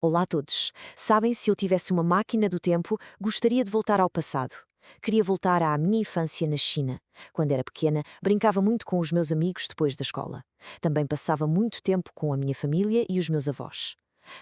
Olá a todos. Sabem, se eu tivesse uma máquina do tempo, gostaria de voltar ao passado. Queria voltar à minha infância na China. Quando era pequena, brincava muito com os meus amigos depois da escola. Também passava muito tempo com a minha família e os meus avós.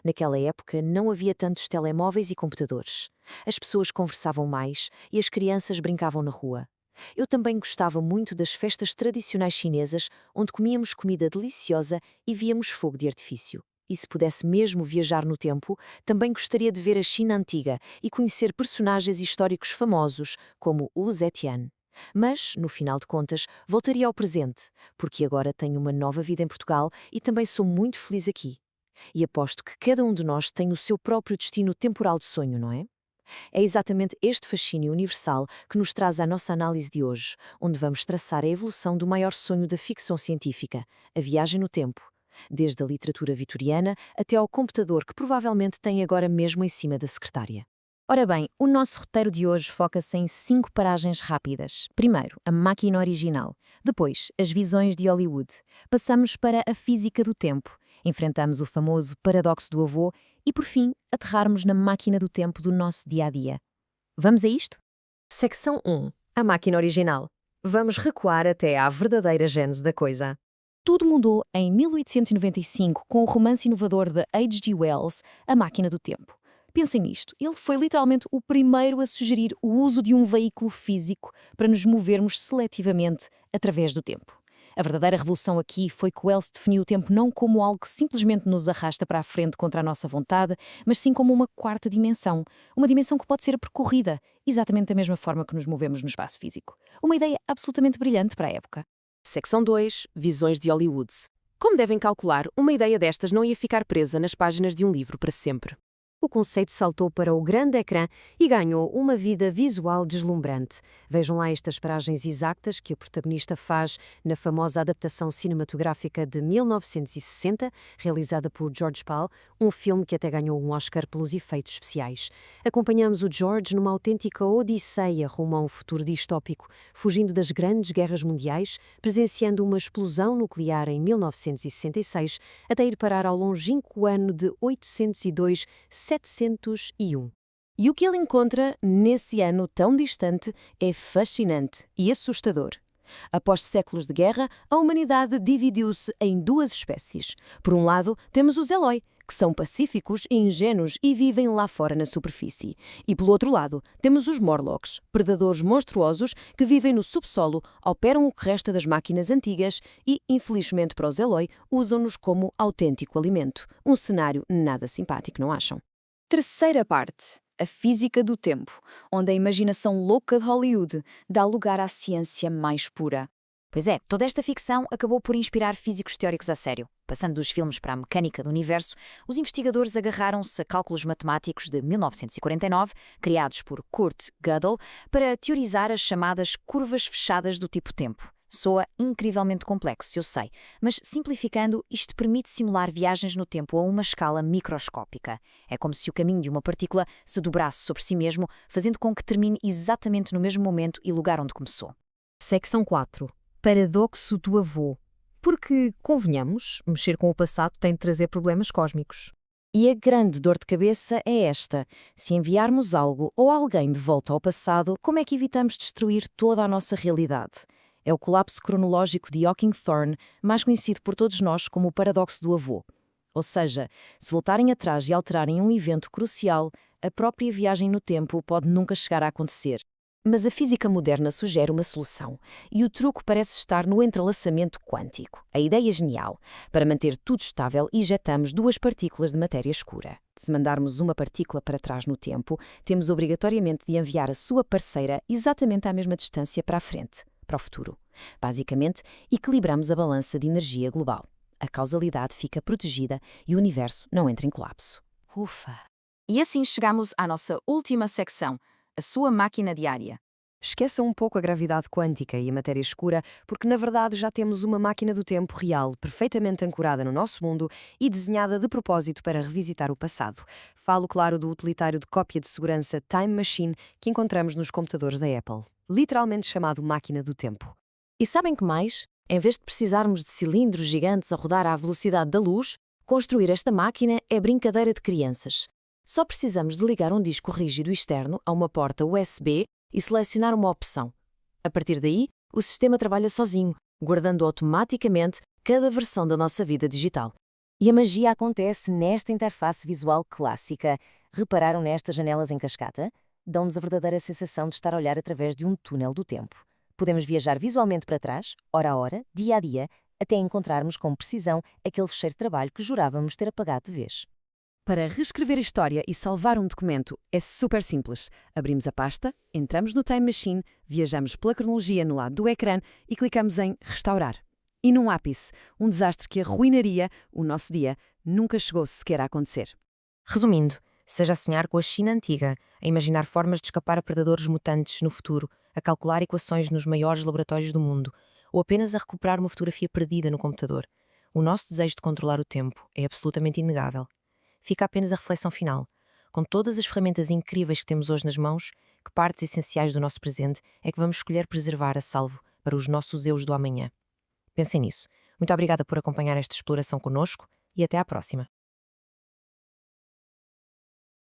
Naquela época não havia tantos telemóveis e computadores. As pessoas conversavam mais e as crianças brincavam na rua. Eu também gostava muito das festas tradicionais chinesas, onde comíamos comida deliciosa e víamos fogo de artifício. E se pudesse mesmo viajar no tempo, também gostaria de ver a China antiga e conhecer personagens históricos famosos, como o Zetian. Mas, no final de contas, voltaria ao presente, porque agora tenho uma nova vida em Portugal e também sou muito feliz aqui. E aposto que cada um de nós tem o seu próprio destino temporal de sonho, não é? É exatamente este fascínio universal que nos traz à nossa análise de hoje, onde vamos traçar a evolução do maior sonho da ficção científica, a viagem no tempo, desde a literatura vitoriana até ao computador que provavelmente tem agora mesmo em cima da secretária. Ora bem, o nosso roteiro de hoje foca-se em 5 paragens rápidas. Primeiro, a máquina original. Depois, as visões de Hollywood. Passamos para a física do tempo. Enfrentamos o famoso paradoxo do avô e, por fim, aterrarmos na máquina do tempo do nosso dia-a-dia. Vamos a isto? Secção 1. A máquina original. Vamos recuar até à verdadeira gênese da coisa. Tudo mudou em 1895 com o romance inovador de H.G. Wells, A Máquina do Tempo. Pensem nisto, ele foi literalmente o primeiro a sugerir o uso de um veículo físico para nos movermos seletivamente através do tempo. A verdadeira revolução aqui foi que Wells definiu o tempo não como algo que simplesmente nos arrasta para a frente contra a nossa vontade, mas sim como uma quarta dimensão, uma dimensão que pode ser percorrida, exatamente da mesma forma que nos movemos no espaço físico. Uma ideia absolutamente brilhante para a época. Secção 2. Visões de Hollywood. Como devem calcular, uma ideia destas não ia ficar presa nas páginas de um livro para sempre. O conceito saltou para o grande ecrã e ganhou uma vida visual deslumbrante. Vejam lá estas paragens exatas que a protagonista faz na famosa adaptação cinematográfica de 1960, realizada por George Pal, um filme que até ganhou um Oscar pelos efeitos especiais. Acompanhamos o George numa autêntica odisseia rumo a um futuro distópico, fugindo das grandes guerras mundiais, presenciando uma explosão nuclear em 1966, até ir parar ao longínquo ano de 701. E o que ele encontra nesse ano tão distante é fascinante e assustador. Após séculos de guerra, a humanidade dividiu-se em duas espécies. Por um lado, temos os Eloi, que são pacíficos e ingênuos e vivem lá fora na superfície. E pelo outro lado, temos os Morlocks, predadores monstruosos que vivem no subsolo, operam o que resta das máquinas antigas e, infelizmente para os Eloi, usam-nos como autêntico alimento. Um cenário nada simpático, não acham? Terceira parte, a física do tempo, onde a imaginação louca de Hollywood dá lugar à ciência mais pura. Pois é, toda esta ficção acabou por inspirar físicos teóricos a sério. Passando dos filmes para a mecânica do universo, os investigadores agarraram-se a cálculos matemáticos de 1949, criados por Kurt Gödel, para teorizar as chamadas curvas fechadas do tipo tempo. Soa incrivelmente complexo, eu sei, mas simplificando, isto permite simular viagens no tempo a uma escala microscópica. É como se o caminho de uma partícula se dobrasse sobre si mesmo, fazendo com que termine exatamente no mesmo momento e lugar onde começou. Secção 4. Paradoxo do avô. Porque, convenhamos, mexer com o passado tem de trazer problemas cósmicos. E a grande dor de cabeça é esta. Se enviarmos algo ou alguém de volta ao passado, como é que evitamos destruir toda a nossa realidade? É o colapso cronológico de Hawking Thorne, mais conhecido por todos nós como o paradoxo do avô. Ou seja, se voltarem atrás e alterarem um evento crucial, a própria viagem no tempo pode nunca chegar a acontecer. Mas a física moderna sugere uma solução, e o truque parece estar no entrelaçamento quântico. A ideia é genial. Para manter tudo estável, injetamos duas partículas de matéria escura. Se mandarmos uma partícula para trás no tempo, temos obrigatoriamente de enviar a sua parceira exatamente à mesma distância para a frente, para o futuro. Basicamente, equilibramos a balança de energia global. A causalidade fica protegida e o universo não entra em colapso. Ufa! E assim chegamos à nossa última secção, a sua máquina diária. Esqueçam um pouco a gravidade quântica e a matéria escura, porque na verdade já temos uma máquina do tempo real, perfeitamente ancorada no nosso mundo e desenhada de propósito para revisitar o passado. Falo, claro, do utilitário de cópia de segurança Time Machine que encontramos nos computadores da Apple, literalmente chamado máquina do tempo. E sabem que mais? Em vez de precisarmos de cilindros gigantes a rodar à velocidade da luz, Construir esta máquina é brincadeira de crianças. Só precisamos de ligar um disco rígido externo a uma porta USB e selecionar uma opção. A partir daí, o sistema trabalha sozinho, guardando automaticamente cada versão da nossa vida digital. E a magia acontece nesta interface visual clássica. Repararam nestas janelas em cascata? Dão-nos a verdadeira sensação de estar a olhar através de um túnel do tempo. Podemos viajar visualmente para trás, hora a hora, dia a dia, até encontrarmos com precisão aquele fecheiro de trabalho que jurávamos ter apagado de vez. Para reescrever a história e salvar um documento é super simples. Abrimos a pasta, entramos no Time Machine, viajamos pela cronologia no lado do ecrã e clicamos em Restaurar. E num ápice, um desastre que arruinaria o nosso dia nunca chegou sequer a acontecer. Resumindo, seja a sonhar com a China antiga, a imaginar formas de escapar a predadores mutantes no futuro, a calcular equações nos maiores laboratórios do mundo, ou apenas a recuperar uma fotografia perdida no computador, o nosso desejo de controlar o tempo é absolutamente inegável. Fica apenas a reflexão final. Com todas as ferramentas incríveis que temos hoje nas mãos, que partes essenciais do nosso presente é que vamos escolher preservar a salvo para os nossos eus do amanhã? Pensem nisso. Muito obrigada por acompanhar esta exploração conosco e até à próxima.